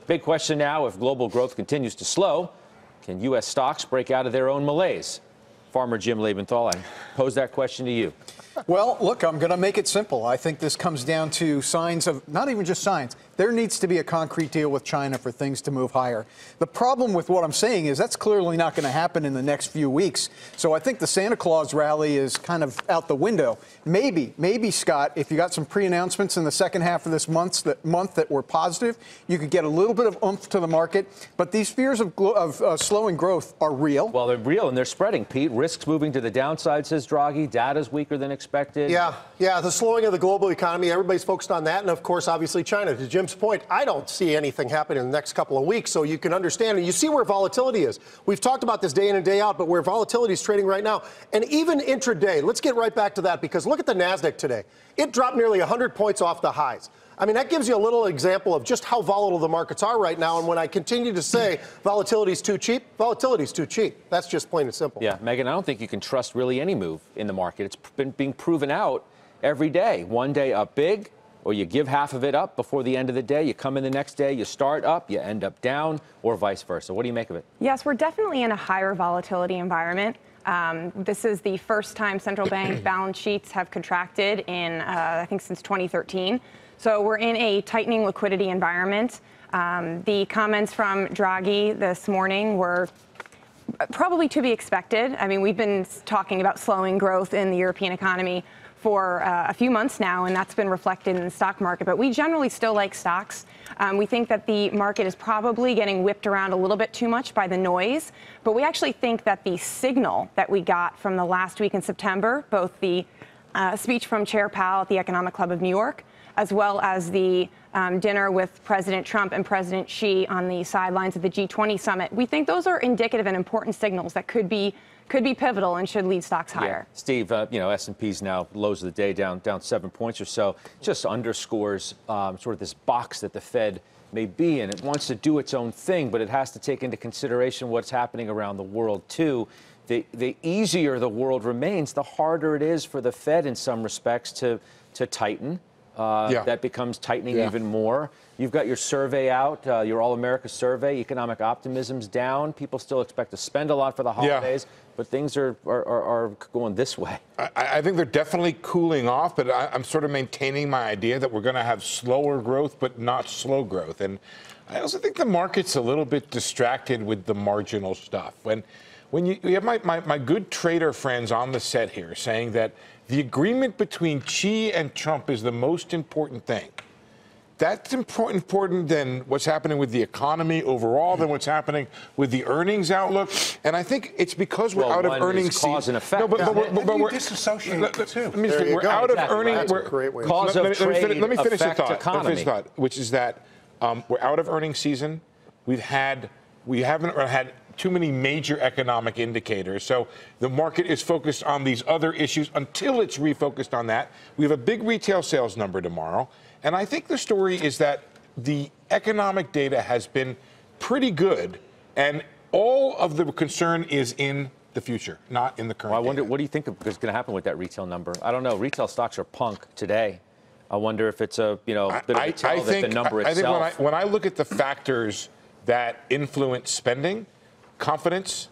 Big question now, if global growth continues to slow, can U.S. stocks break out of their own malaise? Farmer Jim Lebenthal, I pose that question to you. Well, look, I'm going to make it simple. I think this comes down to signs of, not even just signs, there needs to be a concrete deal with China for things to move higher. The problem with what I'm saying is that's clearly not going to happen in the next few weeks. So I think the Santa Claus rally is kind of out the window. Maybe, Scott, if you got some pre-announcements in the second half of this month that were positive, you could get a little bit of oomph to the market. But these fears of slowing growth are real. Well, they're real and they're spreading, Pete. Risks moving to the downside, says Draghi. Data's weaker than expected. Yeah, the slowing of the global economy, everybody's focused on that. And, of course, obviously China. To Jim's point, I don't see anything happening in the next couple of weeks, so you can understand. And you see where volatility is. We've talked about this day in and day out, but where volatility is trading right now, and even intraday, let's get right back to that, because look at the NASDAQ today. It dropped nearly 100 points off the highs. I mean, that gives you a little example of just how volatile the markets are right now. And when I continue to say volatility is too cheap, volatility is too cheap. That's just plain and simple. Yeah, Meghan, I don't think you can trust really any move in the market. It's been being proven out every day. One day up big, or you give half of it up before the end of the day. You come in the next day, you start up, you end up down, or vice versa. What do you make of it? Yes, we're definitely in a higher volatility environment. This is the first time central bank balance sheets have contracted in, I think, since 2013. So we're in a tightening liquidity environment. The comments from Draghi this morning were probably to be expected. I mean, we've been talking about slowing growth in the European economy for a few months now, and that's been reflected in the stock market. But we generally still like stocks. We think that the market is probably getting whipped around a little bit too much by the noise. But we actually think that the signal that we got from the last week in September, both the speech from Chair Powell at the Economic Club of New York, as well as the dinner with President Trump and President Xi on the sidelines of the G20 summit, we think those are indicative and important signals that could be pivotal and should lead stocks higher. Yeah. Steve, S&P's now lows of the day down 7 points or so. Just underscores sort of this box that the Fed may be in. It wants to do its own thing, but it has to take into consideration what's happening around the world, too. The easier the world remains, the harder it is for the Fed in some respects to tighten. That becomes tightening even more. You've got your survey out, your All-America survey. Economic optimism's down. People still expect to spend a lot for the holidays, but things are going this way. I think they're definitely cooling off, but I'm sort of maintaining my idea that we're going to have slower growth, but not slow growth. And I also think the market's a little bit distracted with the marginal stuff. When you have my good trader friends on the set here saying that the agreement between Xi and Trump is the most important thing. That's important than what's happening with the economy overall, than what's happening with the earnings outlook. And I think it's because we're out of earnings season. Cause and effect. No, but we're disassociate the two. We're out of earnings. Cause of trade, let me finish the effect economy. thought, which is that we're out of earnings season. We haven't had too many major economic indicators. So the market is focused on these other issues until it's refocused on that. We have a big retail sales number tomorrow. And I think the story is that the economic data has been pretty good. And all of the concern is in the future, not in the current. Well, I wonder, data. what do you think is going to happen with that retail number? I don't know. Retail stocks are punk today. I wonder if it's a, bit of a tell that the number itself. I think when I look at the factors that influence spending, confidence,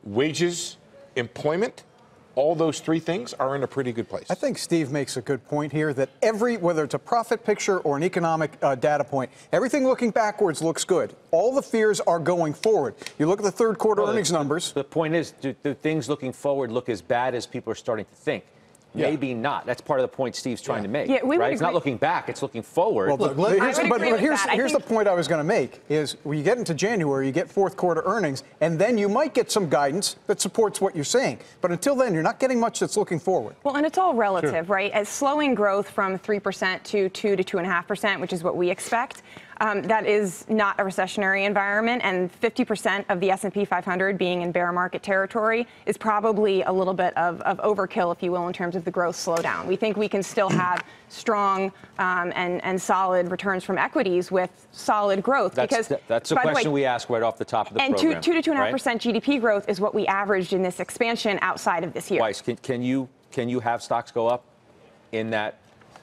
wages, employment, all those three things are in a pretty good place. I think Steve makes a good point here that whether it's a profit picture or an economic data point, everything looking backwards looks good. All the fears are going forward. You look at the third quarter earnings numbers. The point is, do things looking forward look as bad as people are starting to think? Maybe not. That's part of the point Steve's trying to make. Right? It's not looking back; it's looking forward. Well, here's the point I was going to make: is when you get into January, you get fourth quarter earnings, and then you might get some guidance that supports what you're saying. But until then, you're not getting much that's looking forward. Well, and it's all relative, right? As slowing growth from 3% to 2 to 2.5%, which is what we expect. That is not a recessionary environment, and 50% of the S&P 500 being in bear market territory is probably a little bit of overkill, if you will, in terms of the growth slowdown. We think we can still have strong and solid returns from equities with solid growth. That's a question we ask right off the top of the program. And 2 to 2.5% GDP growth is what we averaged in this expansion outside of this year. Weiss, can you have stocks go up in that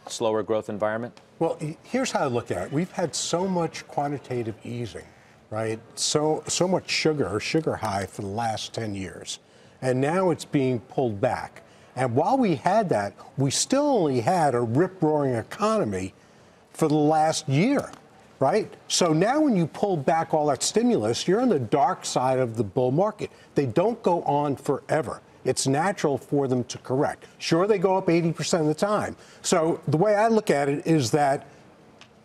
slower growth environment? Well, here's how I look at it. We've had so much quantitative easing, right? So much sugar high for the last 10 years. And now it's being pulled back. And while we had that, we still only had a rip-roaring economy for the last year, right? So now when you pull back all that stimulus, you're on the dark side of the bull market. They don't go on forever. It's natural for them to correct. Sure, they go up 80% of the time. So the way I look at it is that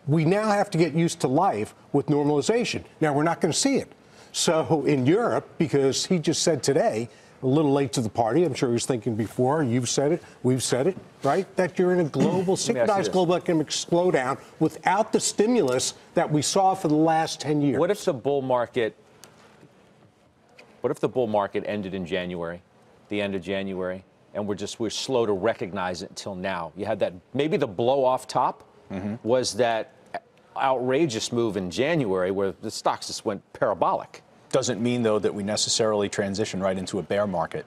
we now have to get used to life with normalization. Now, we're not going to see it. So in Europe, because he just said today, a little late to the party, I'm sure he was thinking before, you've said it, we've said it, right? That you're in a global, synchronized global economic slowdown without the stimulus that we saw for the last 10 years. What if the bull market ended in January, the end of January, and we're slow to recognize it until now? You had that, maybe the blow off top was that outrageous move in January where the stocks just went parabolic. Doesn't mean, though, that we necessarily transition right into a bear market.